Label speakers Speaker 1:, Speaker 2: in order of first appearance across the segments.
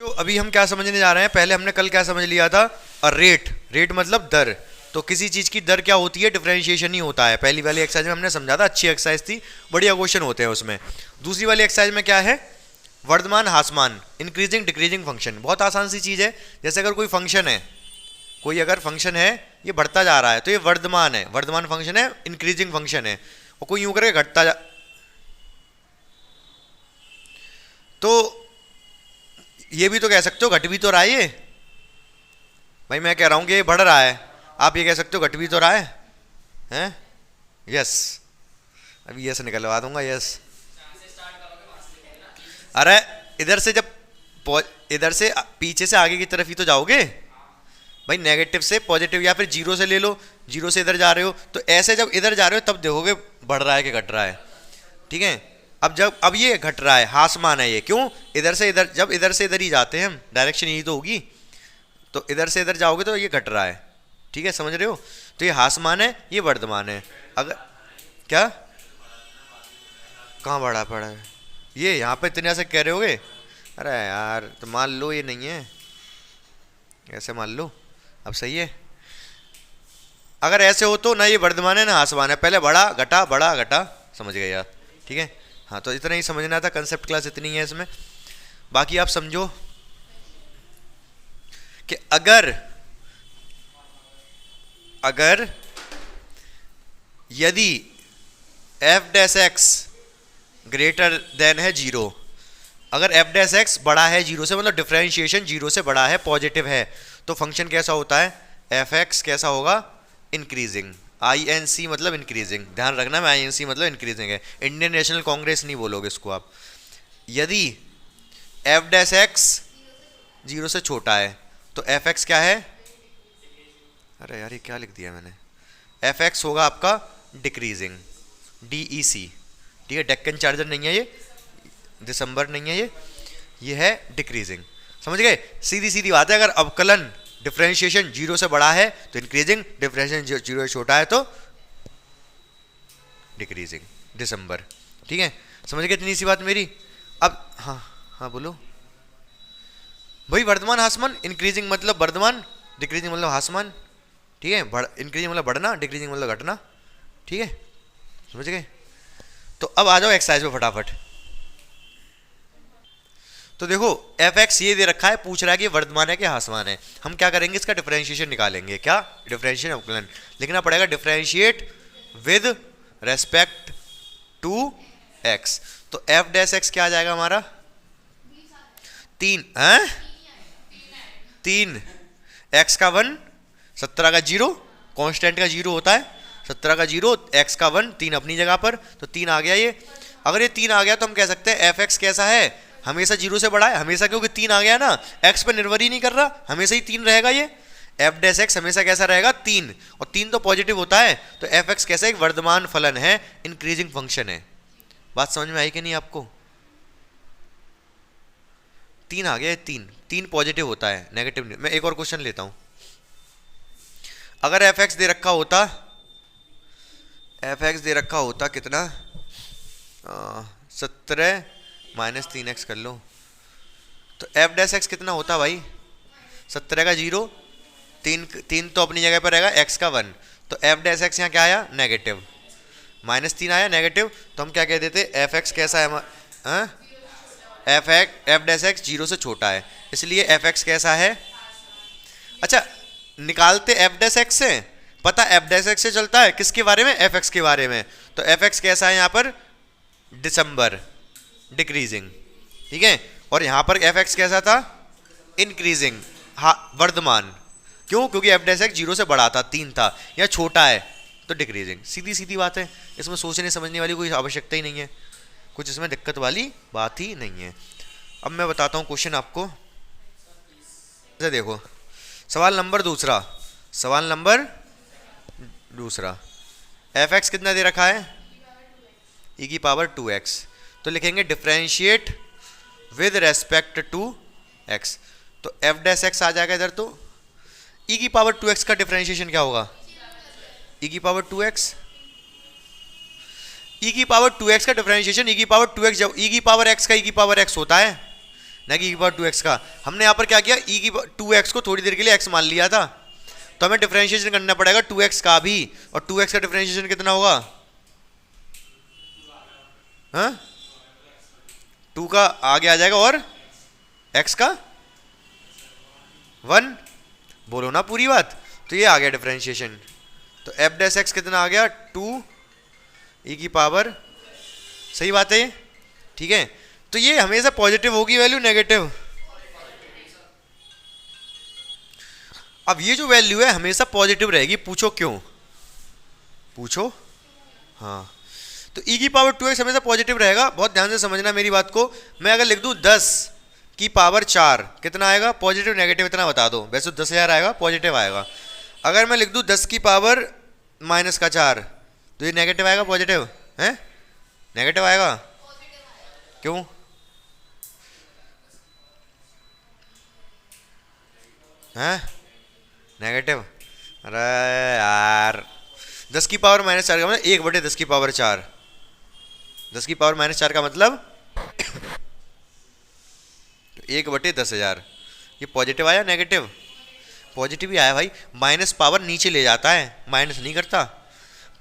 Speaker 1: तो अभी हम क्या समझने जा रहे हैं, पहले हमने कल क्या समझ लिया था, रेट। रेट मतलब दर। तो किसी चीज की दर क्या होती है, डिफरेंशिएशन ही होता है। पहली वाली एक्सरसाइज में हमने समझा था, अच्छी एक्सरसाइज थी, बढ़िया क्वेश्चन होते हैं उसमें। दूसरी वाली एक्सरसाइज में क्या है, वर्धमान ह्रासमान, इंक्रीजिंग डिक्रीजिंग फंक्शन। बहुत आसान सी चीज है। जैसे अगर कोई फंक्शन है, कोई अगर फंक्शन है, ये बढ़ता जा रहा है तो ये वर्धमान है, वर्धमान फंक्शन है, इंक्रीजिंग फंक्शन है। और कोई यूं करके घटता जा, तो ये भी तो कह सकते हो घट भी तो रहा है ये। भाई मैं कह रहा हूं कि ये बढ़ रहा है, आप ये कह सकते हो घट भी तो रहा है, हैं? यस, अभी यस निकलवा दूंगा, यस। अरे इधर से जब इधर से पीछे से आगे की तरफ ही तो जाओगे भाई। नेगेटिव से पॉजिटिव या फिर जीरो से ले लो, जीरो से इधर जा रहे हो तो ऐसे जब इधर जा रहे हो तब देखोगे बढ़ रहा है कि घट रहा है। ठीक है, अब ये घट रहा है, ह्रासमान है ये। क्यों? इधर से इधर, जब इधर से इधर ही जाते हैं हम, डायरेक्शन यही तो होगी, तो इधर से इधर जाओगे तो ये घट रहा है। ठीक है, समझ रहे हो? तो ये ह्रासमान है, ये वर्धमान है। अगर क्या, कहाँ बढ़ा पड़ा है ये, यहाँ पे इतने से कह रहे होगे। अरे यार तो मान लो ये नहीं है, ऐसे मान लो, अब सही है। अगर ऐसे हो तो ना ये वर्धमान है ना ह्रासमान है, पहले बड़ा घटा, समझ गए यार? ठीक है, हाँ तो इतना ही समझना था, कंसेप्ट क्लास इतनी है इसमें। बाकी आप समझो कि अगर यदि F dash x greater than है जीरो, अगर एफ डैश एक्स बड़ा है जीरो से, मतलब डिफरेंशिएशन जीरो से बड़ा है, पॉजिटिव है, तो फंक्शन कैसा होता है, एफ एक्स कैसा होगा, इंक्रीजिंग। आई एन सी मतलब इंक्रीजिंग, ध्यान रखना, मैं आई एन सी मतलब इंक्रीजिंग है। इंडियन नेशनल कांग्रेस नहीं बोलोगे इसको आप। यदि एफ डैश एक्स जीरो से छोटा है तो एफ एक्स क्या है, अरे यार ये क्या लिख दिया मैंने, एफ एक्स होगा आपका डिक्रीजिंग, डी ई सी। ठीक है, डेक्कन चार्जर नहीं है ये, दिसंबर नहीं है ये है डिक्रीजिंग। समझ गए? सीधी सीधी बात है। अगर अवकलन डिफरेंशिएशन जीरो से बड़ा है तो इंक्रीजिंग, डिफरेंशिएशन जीरो से छोटा है तो डिक्रीजिंग, दिसंबर। ठीक है, समझ गए इतनी सी बात मेरी? अब हाँ हाँ बोलो भाई। वर्धमान ह्रासमान, इंक्रीजिंग मतलब वर्धमान, डिक्रीजिंग मतलब ह्रासमान। ठीक है, इंक्रीजिंग मतलब बढ़ना, डिक्रीजिंग मतलब घटना। ठीक है, समझ गए? तो अब आ जाओ एक्सरसाइज पे फटाफट। तो देखो एफ एक्स ये दे रखा है, पूछ रहा है कि वर्धमान है कि ह्रासमान है। हम क्या करेंगे, इसका डिफरेंशिएशन निकालेंगे। क्या? डिफरेंशिएशन अवकलन लिखना पड़ेगा, differentiate with respect to x. तो एफ डैश एक्स क्या आ जाएगा हमारा, तीन है, तीन एक्स का वन, 17 का जीरो, कांस्टेंट का जीरो होता है, 17 का जीरो, एक्स का वन, तीन अपनी जगह पर, तो तीन आ गया ये। अगर ये तीन आ गया तो हम कह सकते हैं एफ एक्स कैसा है, हमेशा जीरो से बड़ा है, हमेशा, क्योंकि तीन आ गया ना, एक्स पर निर्भर ही नहीं कर रहा, हमेशा ही तीन रहेगा ये। एफ डैश एक्स हमेशा कैसा रहेगा, तीन, और तीन तो पॉजिटिव होता है, तो एफ एक्स कैसा, एक वर्धमान फलन है, इंक्रीजिंग फंक्शन है। बात समझ में आई कि नहीं आपको? तीन आ गया, तीन, तीन पॉजिटिव होता है, नेगेटिव नहीं। मैं एक और क्वेश्चन लेता हूं। अगर एफ एक्स दे रखा होता, एफ एक्स दे रखा होता कितना, 17 माइनस 3x कर लो, तो एफ डैश एक्स कितना होता भाई, 17 का जीरो, तीन, तीन तो अपनी जगह पर रहेगा, एक्स का वन, तो एफ डैश एक्स यहाँ क्या आया, नेगेटिव, माइनस 3 आया नेगेटिव, तो हम क्या कह देते, एफ एक्स कैसा है, एफ डैश एक्स जीरो से छोटा है, इसलिए एफ एक्स कैसा है। अच्छा, निकालते एफ डैश एक्स से, पता एफ डैश एक्स से चलता है किसके बारे में, एफ एक्स के बारे में, तो एफ एक्स कैसा है यहाँ पर, दिसंबर, डिक्रीजिंग। ठीक है, और यहां पर एफ एक्स कैसा था, इंक्रीजिंग, वर्धमान। क्यों? क्योंकि एफ डैश एक्स जीरो से बड़ा था, तीन था, या छोटा है तो डिक्रीजिंग। सीधी सीधी बात है, इसमें सोचने समझने वाली कोई आवश्यकता ही नहीं है, कुछ इसमें दिक्कत वाली बात ही नहीं है। अब मैं बताता हूं क्वेश्चन आपको। देखो सवाल नंबर दूसरा, सवाल नंबर दूसरा, एफ एक्स कितना दे रखा है, ई की पावर 2x, तो लिखेंगे differentiate with respect to x, तो एफ डैश एक्स आ जाएगा इधर, तो ई की पावर 2x का डिफरेंशिएशन क्या होगा, ई की पावर 2x, ई की पावर 2x का डिफरेंशिएशन ई की पावर 2x, जब ई की पावर x का ई की पावर x होता है, ना कि e⁻2x का। हमने यहाँ पर क्या किया, e⁻2x को थोड़ी देर के लिए x मान लिया था, तो हमें डिफरेंशिएशन करना पड़ेगा 2x का भी, और 2x का डिफरेंशिएशन कितना होगा, हाँ 2 का आगे आ जाएगा और x का 1, बोलो ना पूरी बात। तो ये आ गया डिफरेंशिएशन, तो f' कितना आ गया 2 e⁻, सही बात है ये, ठीक है। तो ये हमेशा पॉजिटिव होगी वैल्यू नेगेटिव, अब ये जो वैल्यू है हमेशा पॉजिटिव रहेगी, पूछो क्यों, पूछो, हाँ। तो e⁻2x हमेशा पॉजिटिव रहेगा, बहुत ध्यान से समझना मेरी बात को। मैं अगर लिख दूं 10⁴ कितना आएगा, पॉजिटिव नेगेटिव इतना बता दो, वैसे 10,000 आएगा, पॉजिटिव आएगा। अगर मैं लिख दूं 10⁻⁻⁴ तो ये नेगेटिव आएगा पॉजिटिव है, नेगेटिव आएगा, क्यों, हैं नेगेटिव, अरे यार 10⁻⁻⁴ का मतलब 1/10⁻⁴, 10⁻⁻⁴ का मतलब 1/10,000, ये पॉजिटिव आया नेगेटिव, पॉजिटिव ही आया भाई, माइनस पावर नीचे ले जाता है, माइनस नहीं करता,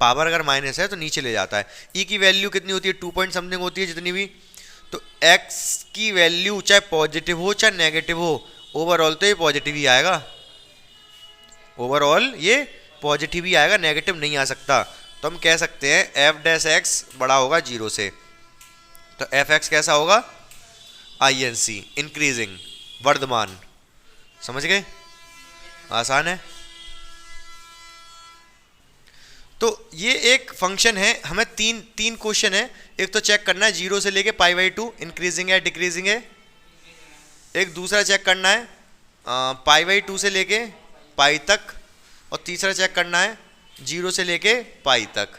Speaker 1: पावर अगर माइनस है तो नीचे ले जाता है। ई की वैल्यू कितनी होती है, 2 पॉइंट समथिंग होती है जितनी भी, तो एक्स की वैल्यू चाहे पॉजिटिव हो चाहे नेगेटिव हो, ओवरऑल तो ये पॉजिटिव ही आएगा, ओवरऑल ये पॉजिटिव ही आएगा, नेगेटिव नहीं आ सकता। तो हम कह सकते हैं f' बड़ा होगा 0 से, तो fx कैसा होगा, INC इंक्रीजिंग, वर्धमान, समझ गए, आसान है। तो ये एक फंक्शन है, हमें तीन क्वेश्चन है, एक तो चेक करना है 0 से लेके π/2 इंक्रीजिंग है डिक्रीजिंग है, एक दूसरा चेक करना है π/2 से लेके पाई तक, और तीसरा चेक करना है 0 से लेके पाई तक।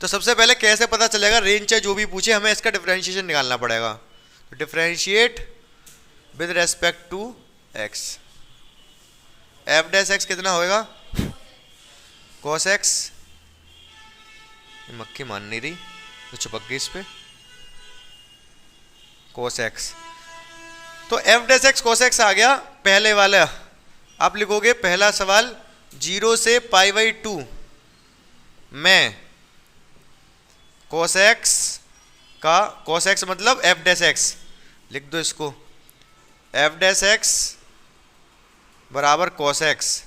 Speaker 1: तो सबसे पहले कैसे पता चलेगा, रेंज चाहे जो भी पूछे हमें इसका डिफरेंशिएशन निकालना पड़ेगा। तो differentiate with respect to x, f' कितना होएगा cos x, मक्खी मान नहीं रही तो चिपक गई इस पे, cos x, तो f' cos x आ गया पहले वाला। आप लिखोगे पहला सवाल 0 से π/2 में cos x का, cos x मतलब f' लिख दो इसको, f' बराबर cos x,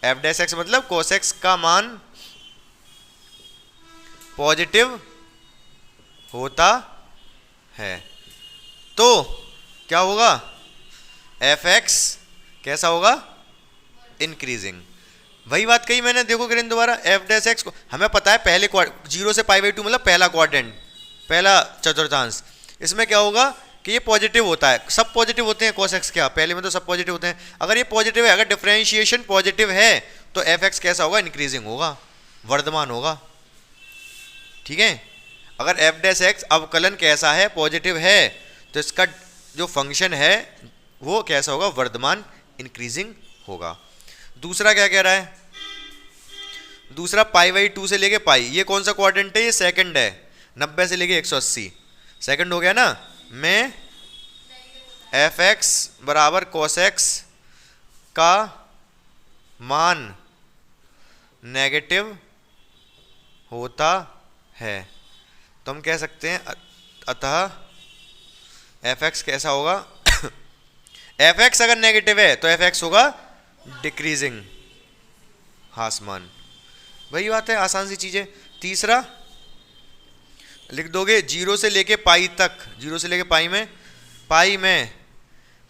Speaker 1: f' मतलब cos x का मान पॉजिटिव होता है, तो क्या होगा, fx कैसा होगा, इंक्रीजिंग। वही बात कही मैंने, देखो करें दोबारा, f' को हमें पता है पहले 0 से π/2 मतलब पहला क्वाड्रेंट, पहला चतुर्थांश, इसमें क्या होगा कि ये पॉजिटिव होता है, सब पॉजिटिव होते हैं cos x, क्या पहले में तो सब पॉजिटिव होते हैं। अगर ये पॉजिटिव है, अगर डिफरेंशिएशन पॉजिटिव है तो fx कैसा होगा, इंक्रीजिंग होगा, वर्धमान होगा, ठीक है। अगर f' अवकलन कैसा है, पॉजिटिव है, तो इसका जो फंक्शन है वो कैसा होगा, वर्धमान, इंक्रीजिंग होगा। दूसरा क्या कह रहा है, दूसरा π/2 से लेके पाई, ये कौन सा क्वाड्रेंट है, ये सेकंड है, 90 से लेके 180 सेकंड हो गया ना, में fx बराबर cos x का मान नेगेटिव होता है, तो हम कह सकते हैं अतः fx कैसा होगा fx अगर नेगेटिव है तो fx होगा डिक्रीजिंग, हासमान, वही बात है, आसान सी चीज है। तीसरा लिख दोगे 0 से लेके पाई तक, 0 से लेके पाई में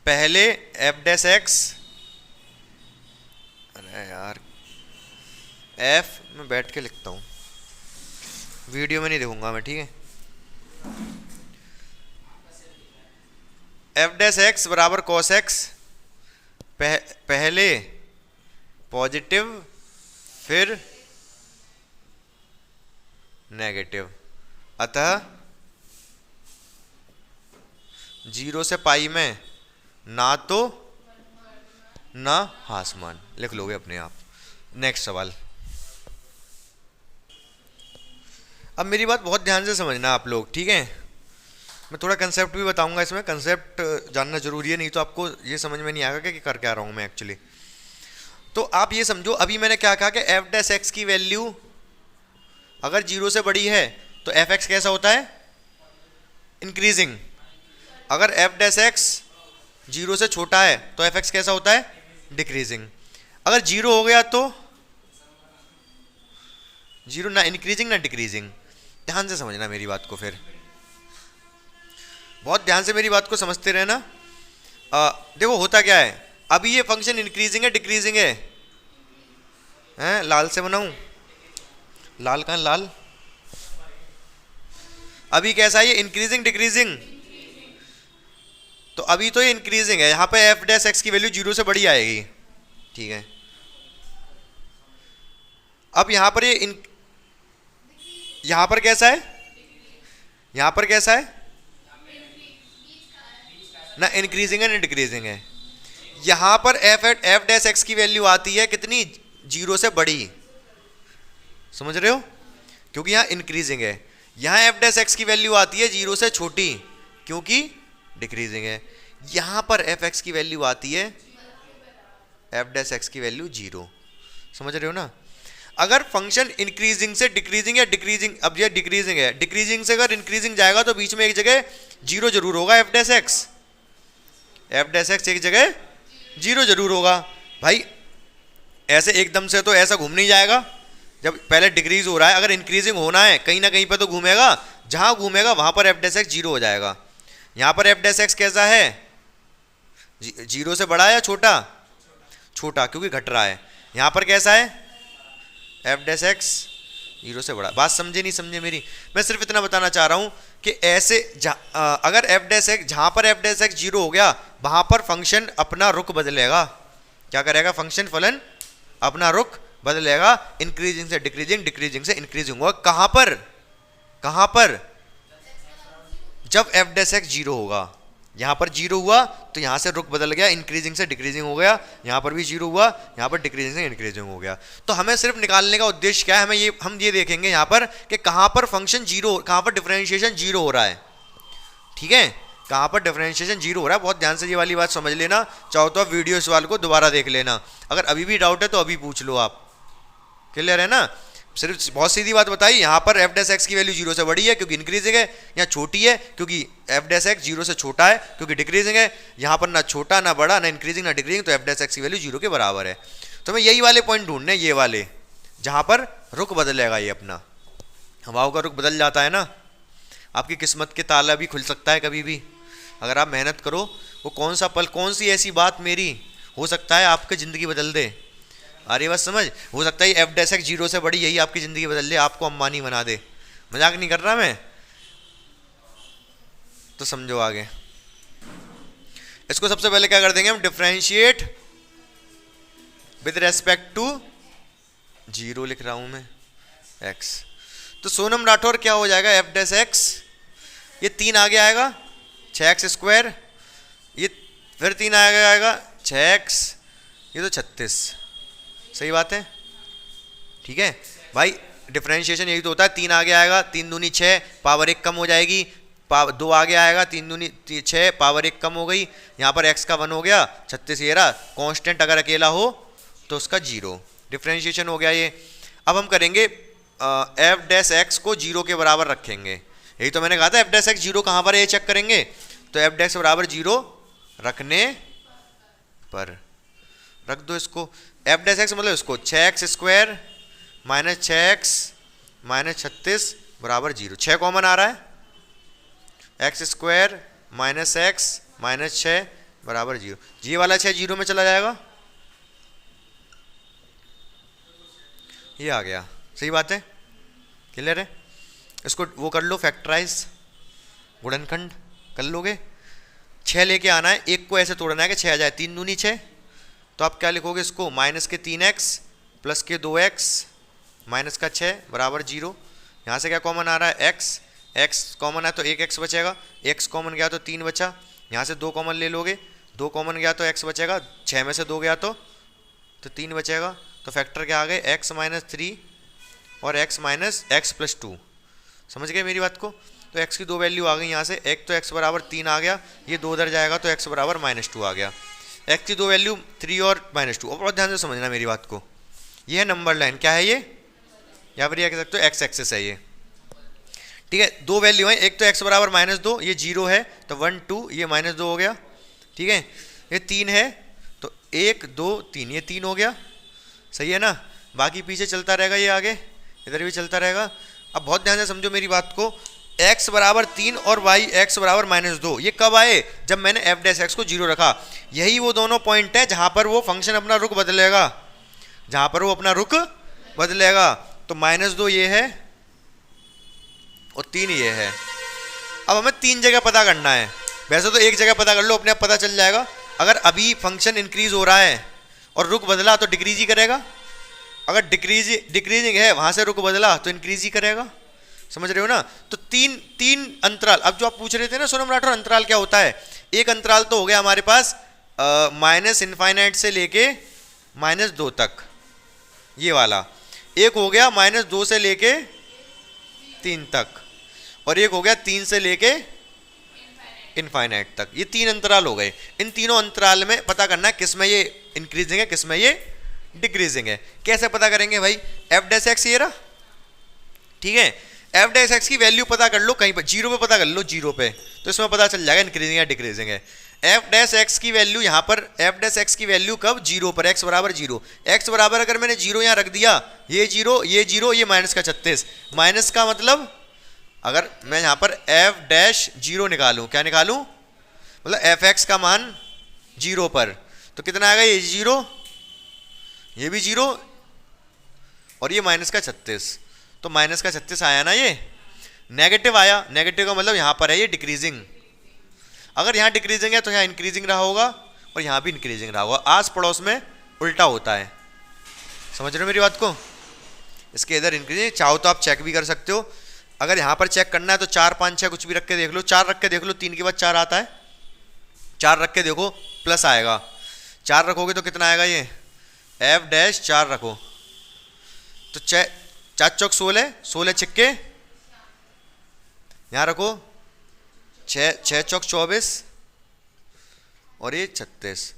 Speaker 1: पहले f', अरे यार f में बैठ के लिखता हूँ, वीडियो में नहीं देखूंगा मैं, ठीक है। f' बराबर cos x, पहले पॉजिटिव फिर नेगेटिव, अतः 0 से पाई में ना तो ना हासमान, लिख लोगे अपने आप। नेक्स्ट सवाल, अब मेरी बात बहुत ध्यान से समझना आप लोग, ठीक है। मैं थोड़ा कंसेप्ट भी बताऊंगा इसमें, कंसेप्ट जानना जरूरी है, नहीं तो आपको ये समझ में नहीं आएगा कि कर क्या रहा हूँ मैं एक्चुअली। तो आप ये समझो, अभी मैंने क्या कहा कि एफ डैश एक्स की वैल्यू अगर 0 से बड़ी है तो एफ एक्स कैसा होता है, इंक्रीजिंग। अगर एफ डैश एक्स 0 से छोटा है तो एफ एक्स कैसा होता है, डिक्रीजिंग। अगर 0 हो गया तो 0 ना इंक्रीजिंग ना डिक्रीजिंग। ध्यान से समझना मेरी बात को, फिर बहुत ध्यान से मेरी बात को समझते रहना। देखो होता क्या है, अभी ये फंक्शन इंक्रीजिंग है डिक्रीजिंग है, हैं लाल से बनाऊं, लाल कहाँ लाल, अभी कैसा है ये, इंक्रीजिंग डिक्रीजिंग, तो अभी तो ये इंक्रीजिंग है, यहाँ पे एफ डैश एक्स की वैल्यू 0 से बड़ी आएगी, ठीक है। अब यहाँ पर ये यहाँ पर कैसा है, यहाँ पर कैसा है, ना इंक्रीजिंग है ना डिक्रीजिंग है। यहाँ पर एफ डैश एक्स की वैल्यू आती है कितनी, 0 से बड़ी, समझ रहे हो, क्योंकि यहाँ इंक्रीजिंग है। यहाँ एफ डैश एक्स की वैल्यू आती है 0 से छोटी, क्योंकि डिक्रीजिंग है। यहाँ पर एफ एक्स की वैल्यू आती है, एफ डैश एक्स की वैल्यू 0, समझ रहे हो ना। अगर फंक्शन इंक्रीजिंग से डिक्रीजिंग या डिक्रीजिंग, अब ये डिक्रीजिंग है, डिक्रीजिंग से अगर इंक्रीजिंग जाएगा तो बीच में एक जगह 0 जरूर होगा, एफ डैश एक्स एक जगह 0 जरूर होगा भाई। ऐसे एकदम से तो ऐसा घूम नहीं जाएगा, जब पहले डिक्रीज हो रहा है, अगर इंक्रीजिंग होना है कहीं ना कहीं पे तो घूमेगा, जहां घूमेगा वहां पर एफ डैश एक्स 0 हो जाएगा। यहां पर एफ डैश एक्स कैसा है, 0 से बड़ा है या छोटा, छोटा, क्योंकि घट रहा है। यहां पर कैसा है, एफ डैश एक्स 0 से बड़ा। बात समझे नहीं समझे मेरी, मैं सिर्फ इतना बताना चाह रहा हूं कि ऐसे अगर एफ डैश एक्स, जहां पर एफ डैश एक्स 0 हो गया वहां पर फंक्शन अपना रुख बदलेगा, क्या करेगा, फंक्शन फलन अपना रुख बदलेगा, इंक्रीजिंग से डिक्रीजिंग, डिक्रीजिंग से इंक्रीजिंग होगा। कहां पर, कहां पर, जब एफ डैश एक्स 0 होगा। यहां पर 0 हुआ तो यहां से रुख बदल गया, इंक्रीजिंग से डिक्रीजिंग हो गया, यहां पर भी 0 हुआ, यहां पर डिक्रीजिंग से इंक्रीजिंग हो गया। तो हमें सिर्फ निकालने का उद्देश्य क्या है, हम ये देखेंगे यहां पर कि कहां पर फंक्शन 0, कहां पर डिफरेंशिएशन 0 हो रहा है, ठीक है, कहां पर डिफरेंशिएशन 0 हो रहा है। बहुत ध्यान से ये वाली बात समझ लेना, चाहो तो आप वीडियो सवाल को दोबारा देख लेना, अगर अभी भी डाउट है तो अभी पूछ लो आप, क्लियर है ना। सिर्फ बहुत सीधी बात बताई, यहाँ पर एफ डैश एक्स की वैल्यू 0 से बड़ी है क्योंकि इंक्रीजिंग है, यहाँ छोटी है क्योंकि एफ डैश एक्स 0 से छोटा है क्योंकि डिक्रीजिंग है। यहाँ पर ना छोटा ना बड़ा ना इंक्रीजिंग ना डिक्रीजिंग, तो एफ डैश एक्स की वैल्यू 0 के बराबर है। तो मैं यही वाले पॉइंट ढूंढने, ये वाले जहाँ पर रुख बदलेगा, ये अपना हवाओं का रुख बदल जाता है ना, आपकी किस्मत के ताला भी खुल सकता है कभी भी, अगर आप मेहनत करो। वो कौन सा पल, कौन सी ऐसी बात मेरी हो सकता है आपकी ज़िंदगी बदल दे। अरे बस समझ, हो सकता है एफ डैश एक्स 0 से बड़ी यही आपकी ज़िंदगी बदल दे, आपको अंबानी बना दे। मजाक नहीं कर रहा मैं, तो समझो आगे। इसको सबसे पहले क्या कर देंगे हम, डिफरेंशिएट विद रेस्पेक्ट टू 0 लिख रहा हूं मैं, एक्स। तो सोनम राठौर क्या हो जाएगा, एफ डैश एक्स, ये 3 आगे आएगा 6x², ये फिर 3 आगे आएगा 6x, ये तो 36। सही बात है, ठीक है भाई। डिफरेंशिएशन यही तो होता है, 3 आगे आएगा, 3 दूनी 6, पावर 1 कम हो जाएगी, 2 आगे आएगा, 3 दूनी 6, पावर 1 कम हो गई, यहाँ पर x का 1 हो गया, 36 ये रहा। कांस्टेंट अगर अकेला हो तो उसका 0, डिफरेंशिएशन हो गया ये। अब हम करेंगे एफ डैश एक्स को 0 के बराबर रखेंगे, यही तो मैंने कहा था, एफ डैश एक्स 0 कहाँ पर है ये चेक करेंगे। तो एफ डैश बराबर 0 रखने पर रख दो इसको, एफ डैश एक्स मतलब इसको 6x² माइनस 6x माइनस 36 बराबर 0, 6 कॉमन आ रहा है, x² माइनस x माइनस 6 बराबर 0, ये वाला 6 0 में चला जाएगा, ये आ गया। सही बात है, क्लियर है। इसको वो कर लो, फैक्टराइज, गुणनखंड कर लोगे। 6 लेके आना है, एक को ऐसे तोड़ना है कि 6 आ जाए, 3 दूनी 6, तो आप क्या लिखोगे इसको, माइनस के 3x प्लस के 2x माइनस का 6 बराबर 0। यहाँ से क्या कॉमन आ रहा है, x कॉमन है तो 1x बचेगा, x कॉमन गया तो 3 बचा, यहाँ से 2 कॉमन ले लोगे, 2 कॉमन गया तो x बचेगा, 6 में से 2 गया तो 3 बचेगा। तो फैक्टर क्या आ गए, x माइनस 3 और x माइनस x प्लस 2। समझ गए मेरी बात को। तो x की दो वैल्यू आ गई यहाँ से। एक तो x बराबर 3 आ गया, ये 2 उधर जाएगा तो x बराबर -2 आ गया। x की दो वैल्यू 3 और -2। और बहुत ध्यान से समझना मेरी बात को, ये है नंबर लाइन। क्या है ये? यहाँ पर यह कह सकते हो x एक्सिस है ये, ठीक है। दो वैल्यू है, एक तो x बराबर -2, ये 0 है तो 1 2, ये -2 हो गया, ठीक है। ये 3 है तो 1 2 3, ये 3 हो गया, सही है ना। बाकी पीछे चलता रहेगा, ये आगे इधर भी चलता रहेगा। अब बहुत ध्यान से समझो मेरी बात को, x बराबर 3 और y x बराबर -2 ये कब आए? जब मैंने f डैश x को 0 रखा। यही वो दोनों पॉइंट है जहां पर वो फंक्शन अपना रुख बदलेगा, जहां पर वो अपना रुख बदलेगा। तो -2 ये है और 3 ये है। अब हमें 3 जगह पता करना है, वैसे तो एक जगह पता कर लो, अपने आप पता चल जाएगा। अगर अभी फंक्शन इंक्रीज हो रहा है और रुख बदला तो डिक्रीज ही करेगा, अगर डिक्रीजिंग है वहां से रुख बदला तो इंक्रीज ही करेगा, समझ रहे हो ना। तो तीन अंतराल। अब जो आप पूछ रहे थे ना सोनम राठौर, अंतराल क्या होता है? एक अंतराल तो हो गया हमारे पास -∞ से लेके -2 तक, ये वाला। एक हो गया -2 से लेके 3 तक, और एक हो गया 3 से लेके इनफाइनाइट तक। ये 3 अंतराल हो गए। इन तीनों अंतराल में पता करना है किस में ये इंक्रीजिंग है, किस में ये डिक्रीजिंग है। कैसे पता करेंगे भाई? f डैश x ये रहा, ठीक है। f डैश x की वैल्यू पता कर लो कहीं पर, 0 पे पता कर लो, 0 पे, तो इसमें पता चल जाएगा इंक्रीजिंग या डिक्रीजिंग है। f डैश x की वैल्यू यहाँ पर, f डैश x की वैल्यू कब? 0 पर, x बराबर 0। x बराबर अगर मैंने 0 यहाँ रख दिया, ये 0 ये 0, ये माइनस का 36। माइनस का मतलब अगर मैं यहाँ पर f डैश 0 निकालूं, क्या निकालूं? मतलब f(x) का मान 0 पर, तो कितना आएगा? ये 0, ये भी 0 और ये माइनस का 36। तो माइनस का 36 आया ना, ये नेगेटिव आया। नेगेटिव का मतलब यहाँ पर है ये डिक्रीजिंग। अगर यहाँ डिक्रीजिंग है तो यहाँ इंक्रीजिंग रहा होगा और यहाँ भी इंक्रीजिंग रहा होगा। आस पड़ोस में उल्टा होता है, समझ रहे हो मेरी बात को। इसके इधर इंक्रीजिंग, चाहो तो आप चेक भी कर सकते हो। अगर यहाँ पर चेक करना है तो 4 5 6 कुछ भी रख के देख लो, 4 रख के देख लो, 3 के बाद 4 आता है, 4 रख के देखो प्लस आएगा। 4 रखोगे तो कितना आएगा? ये f डैश 4 रखो तो 4 चौक 16, 16 छिक्के यहाँ रखो, 6 चौक 24 और ये 36,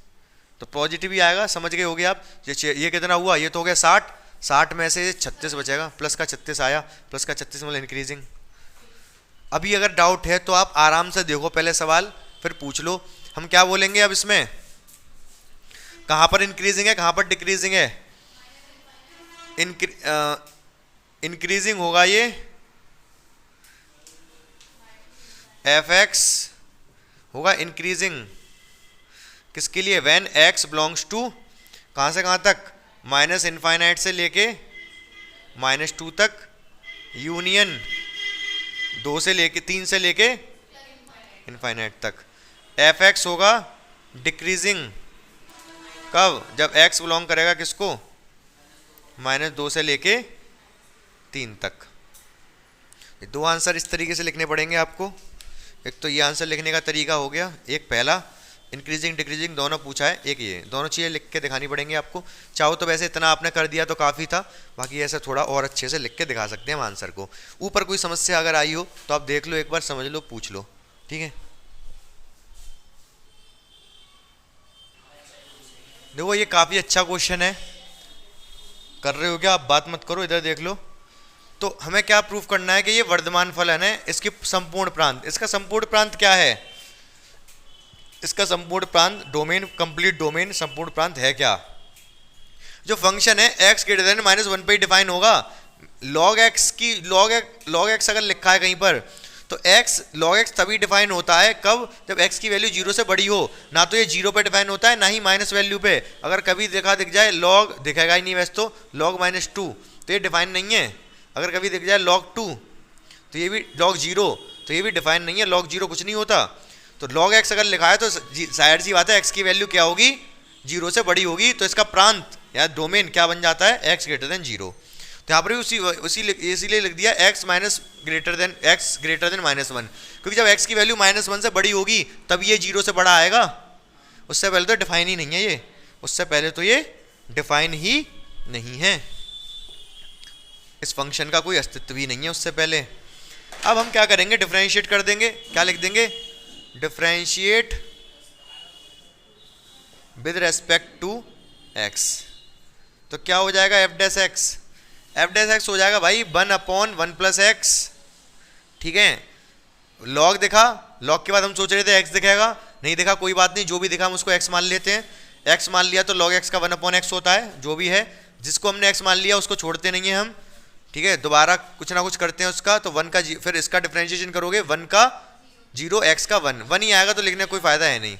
Speaker 1: तो पॉजिटिव ही आएगा। समझ गए होगे आप। ये कितना हुआ? ये तो हो गया 60, 60 में से 36 बचेगा, प्लस का 36 आया, प्लस का 36 मतलब इंक्रीजिंग। अभी अगर डाउट है तो आप आराम से देखो पहले सवाल, फिर पूछ लो। हम क्या बोलेंगे अब इसमें? कहाँ पर इंक्रीजिंग है, कहाँ पर डिक्रीजिंग है? इंक्रीजिंग होगा ये f(x) होगा इंक्रीजिंग। किसके लिए? व्हेन x बिलोंग्स टू, कहाँ से कहाँ तक? -∞ से लेके -2 तक, यूनियन 2 से लेके 3 से लेके इनफाइनाइट तक। f(x) होगा डिक्रीजिंग कब? जब x बिलोंग करेगा किसको? -2 से लेके 3 तक। ये 2 आंसर इस तरीके से लिखने पड़ेंगे आपको। एक तो ये आंसर लिखने का तरीका हो गया, एक पहला इंक्रीजिंग डिक्रीजिंग दोनों पूछा है, एक ये, दोनों चीज़ें लिख के दिखानी पड़ेंगी आपको। चाहो तो वैसे इतना आपने कर दिया तो काफ़ी था, बाकी ऐसा थोड़ा और अच्छे से लिख के दिखा सकते हैं हम आंसर को। ऊपर कोई समस्या अगर आई हो तो आप देख लो, एक बार समझ लो, पूछ लो, ठीक है। देखो ये काफ़ी अच्छा क्वेश्चन है। कर रहे हो क्या आप? बात मत करो, इधर देख लो। तो हमें क्या प्रूफ करना है कि ये वर्धमान फलन है, इसकी संपूर्ण प्रांत। इसका संपूर्ण प्रांत क्या है? इसका संपूर्ण प्रांत डोमेन, कंप्लीट डोमेन संपूर्ण प्रांत है क्या? जो फंक्शन है x ग्रेटर देन -1 पे डिफाइन होगा। log x की log x अगर लिखा है कहीं पर तो x log x तभी डिफाइन होता है कब? जब x की वैल्यू 0 से बड़ी हो। ना तो ये 0 पे डिफाइन होता है, ना ही माइनस वैल्यू पे। अगर कभी दिख जाए log, दिखेगा ही नहीं वैसे तो, log -2 तो ये डिफाइन नहीं है। अगर कभी दिख जाए log 2 तो ये भी, log 0 तो ये भी डिफाइन नहीं है, log 0 कुछ नहीं होता। तो log x अगर लिखा है तो जाहिर सी बात है x की वैल्यू क्या होगी? 0 से बड़ी होगी। तो इसका प्रांत या डोमेन क्या बन जाता है? x greater than 0। तो यहाँ पर भी इसीलिए लिख दिया x ग्रेटर देन -1, क्योंकि जब x की वैल्यू -1 से बड़ी होगी तब ये 0 से बड़ा आएगा। उससे पहले तो डिफाइन ही नहीं है ये, उससे पहले तो ये डिफाइन ही नहीं है, इस फंक्शन का कोई अस्तित्व ही नहीं है उससे पहले। अब हम क्या करेंगे, डिफरेंशिएट कर देंगे। क्या लिख देंगे, differentiate with respect to x. तो क्या हो जाएगा, f dash x, f dash x हो जाएगा भाई 1/1 + x। ठीक है, लॉग दिखा, लॉग के बाद हम सोच रहे थे x दिखेगा, नहीं दिखा, कोई बात नहीं, जो भी दिखा हम उसको x मान लेते हैं। x मान लिया तो log x का 1/x होता है, जो भी है, जिसको हमने x मान लिया उसको छोड़ते नहीं है हम। ठीक है, दोबारा कुछ ना कुछ करते हैं उसका, तो 1 का फिर इसका डिफरेंशिएशन करोगे, 1 का 0, x का 1 ही आएगा, तो लिखने का कोई फायदा है नहीं।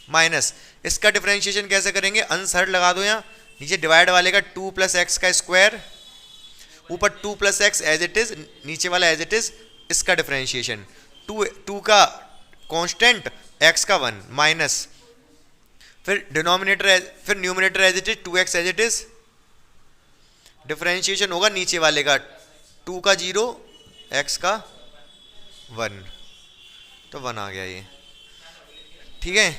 Speaker 1: माइनस इसका डिफरेंशिएशन कैसे करेंगे, अंश हर लगा दो यहाँ, नीचे डिवाइड वाले का 2 + x का स्क्वायर, ऊपर 2 + x एज इट इज, नीचे वाला एज इट इज, इसका डिफरेंशिएशन 2 का कांस्टेंट, x का 1 माइनस, फिर डिनोमिनेटर, फिर numerator as it is 2x as it is, differentiation होगा नीचे वाले का 2 का 0, x का 1, तो 1 आ गया ये। ठीक है,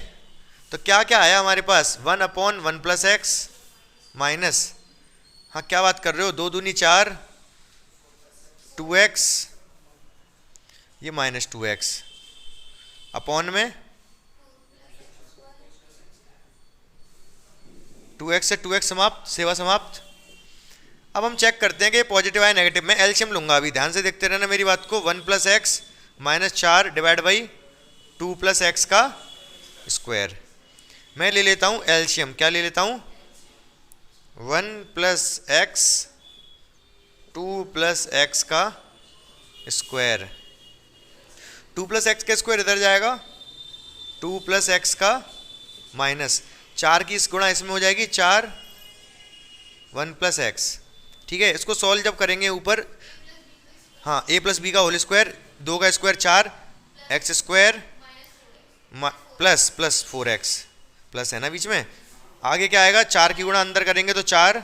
Speaker 1: तो क्या क्या आया हमारे पास, 1/1 + x माइनस, हाँ क्या बात कर रहे हो, 2 दूनी 4, 2x, ये -2x अपॉन में 2x से 2x समाप्त, सेवा समाप्त। अब हम चेक करते हैं कि पॉजिटिव है नेगेटिव। मैं एलसीएम लूंगा, अभी ध्यान से देखते रहना मेरी बात को। 1 + x -4 डिवाइड बाई 2 + x का स्क्वायर। मैं ले लेता हूँ एलसीएम, क्या ले लेता हूँ, 1 + x 2 + x का स्क्वायर, 2 + x का स्क्वायर इधर जाएगा, 2 + x का माइनस 4 की इस गुणा इसमें हो जाएगी 4, 1 + x। ठीक है, इसको सॉल्व जब करेंगे ऊपर, हाँ a + b का होल स्क्वायर, 2 का square 4, x square plus 4x, plus है ना बीच में, आगे क्या आएगा, 4 की गुणा अंदर करेंगे तो 4,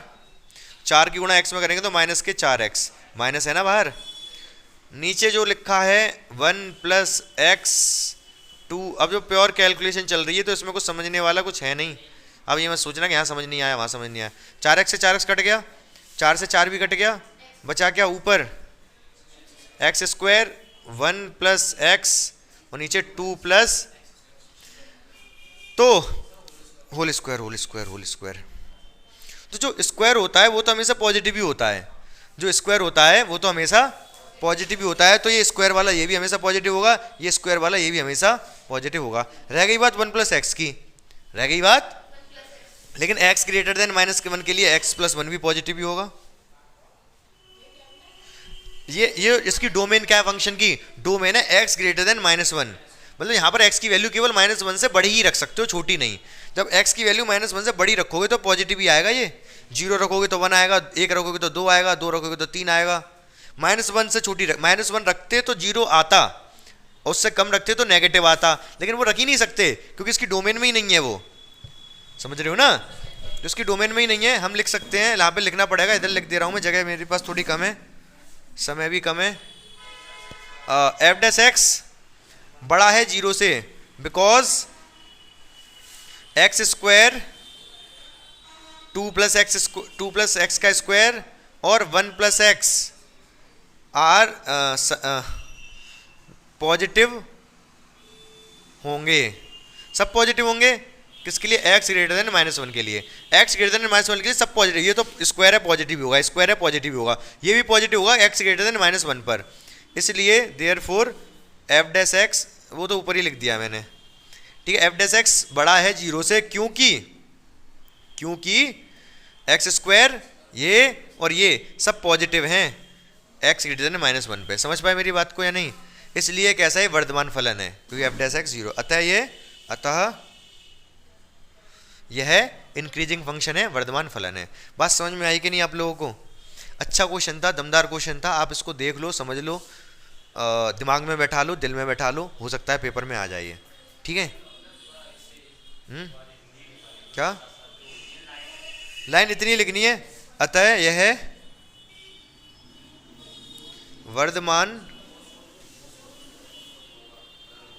Speaker 1: 4 की गुणा x में करेंगे तो माइनस के 4x, माइनस है ना बाहर। नीचे जो लिखा है 1 + x 2, अब जो प्योर कैलकुलेशन चल रही है तो इसमें कुछ समझने वाला कुछ है नहीं। अब ये मत सोचना कि यहाँ समझ नहीं आया वहाँ समझ नहीं आया। 4x से 4x कट गया, 4 से 4 भी कट गया, बचा क्या ऊपर x स्क्वायर 1 + x और नीचे 2 प्लस, तो whole square whole square whole square. तो जो स्क्वायर होता है वो तो हमेशा पॉजिटिव ही होता है, जो स्क्वायर होता है वो तो हमेशा पॉजिटिव ही होता है। तो ये स्क्वायर वाला ये भी हमेशा पॉजिटिव होगा, ये स्क्वायर वाला ये भी हमेशा पॉजिटिव होगा। रह गई बात 1 + x की, रह गई बात, लेकिन x ग्रेटर देन -1 के लिए x + 1 भी पॉजिटिव ही होगा। ये इसकी डोमेन क्या है फंक्शन की, डोमेन है x ग्रेटर देन -1, मतलब यहाँ पर x की वैल्यू केवल -1 से बड़ी ही रख सकते हो, छोटी नहीं। जब x की वैल्यू -1 से बड़ी रखोगे तो पॉजिटिव ही आएगा, ये 0 रखोगे तो 1 आएगा, 1 रखोगे तो 2 आएगा, 2 रखोगे तो 3 आएगा। -1 से छोटी -1 रखते तो 0 आता, और उससे कम रखते तो नेगेटिव आता, लेकिन वो रख ही नहीं सकते क्योंकि इसकी डोमेन में ही नहीं है वो, समझ रहे हो ना, जो इसकी डोमेन में ही नहीं है। हम लिख सकते हैं, यहाँ पे लिखना पड़ेगा, इधर लिख दे रहा हूँ मैं, जगह मेरे पास थोड़ी कम है, समय भी कम है। f' बड़ा है 0 से, बिकॉज x स्क्वायर 2 + x का स्क्वायर और 1 + x आर पॉजिटिव होंगे, सब पॉजिटिव होंगे। किसके लिए, x ग्रेटर देन -1 के लिए, x ग्रेटर देन -1 के लिए सब पॉजिटिव। ये तो स्क्वायर है पॉजिटिव होगा, स्क्वायर है पॉजिटिव होगा, ये भी पॉजिटिव होगा x ग्रेटर देन -1 पर। इसलिए देयरफॉर f' वो तो ऊपर ही लिख दिया मैंने, ठीक है। f' बड़ा है 0 से, क्योंकि x स्क्वायर ये और ये सब पॉजिटिव हैं x ग्रेटर देन -1 पे। समझ पाए मेरी बात को या नहीं? इसलिए कैसा है, वर्धमान फलन है, क्योंकि f' 0, अतः यह इंक्रीजिंग फंक्शन है, वर्धमान फलन है। बात समझ में आई कि नहीं आप लोगों को? अच्छा क्वेश्चन था, दमदार क्वेश्चन था, आप इसको देख लो, समझ लो, दिमाग में बैठा लो, दिल में बैठा लो, हो सकता है पेपर में आ जाइए, ठीक है। क्या लाइन इतनी लिखनी है, अतः यह वर्धमान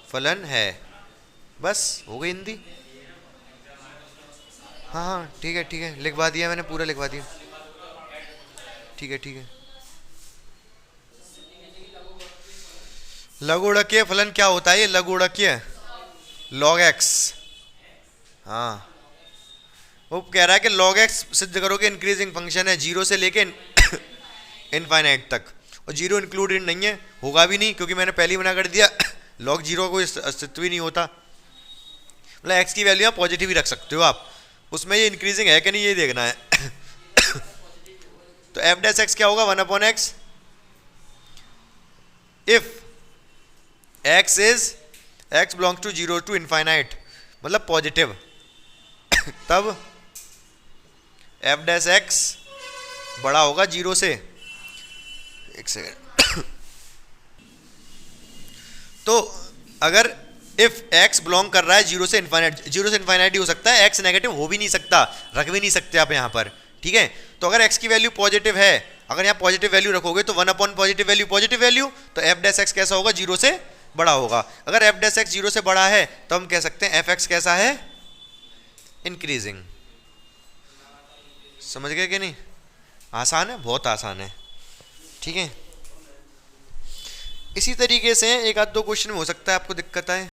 Speaker 1: फलन है, बस हो गई हिंदी। हाँ ठीक है, लिखवा दिया मैंने, पूरा लिखवा दिया, ठीक है। लघुगणकीय फलन क्या होता है? ये लघुगणकीय log x। हाँ, वो कह रहा है कि log x सिद्ध करो कि इंक्रीजिंग फंक्शन है, जीरो से लेके इनफाइनाइट तक, और जीरो इंक्लूडेड नहीं है, होगा भी नहीं, क्योंकि मैंने पहले ही मना कर दिया log जीरो का कोई अस्तित्व ही नहीं होता। मतलब x की वैल्यू आप पॉजिटिव ही रख सकते हो आप, उसमें ये इंक्रीजिंग है कि नहीं ये देखना है। तो एफ डैश एक्स क्या होगा? 1/x if x belongs to 0 to infinite, मतलब पॉजिटिव, तब एफ डैश एक्स बड़ा होगा जीरो से। एक सेकेंड। तो अगर इफ x बिलोंग कर रहा है जीरो से इनफाइनाइट, जीरो से इनफाइनाइट ही हो सकता है, x नेगेटिव हो भी नहीं सकता, रख भी नहीं सकते आप यहाँ पर, ठीक है। तो अगर x की वैल्यू पॉजिटिव है, अगर यहाँ पॉजिटिव वैल्यू रखोगे तो 1 पॉजिटिव वैल्यू, तो एफ डैश एक्स कैसा होगा? जीरो से बड़ा होगा। अगर एफ डैश एक्स जीरो से बड़ा है तो हम कह सकते हैं एफ एक्स कैसा है? इंक्रीजिंग। समझ गए कि नहीं? आसान है, बहुत आसान है, ठीक है। इसी तरीके से एक आध दो क्वेश्चन में हो सकता है आपको दिक्कत आए।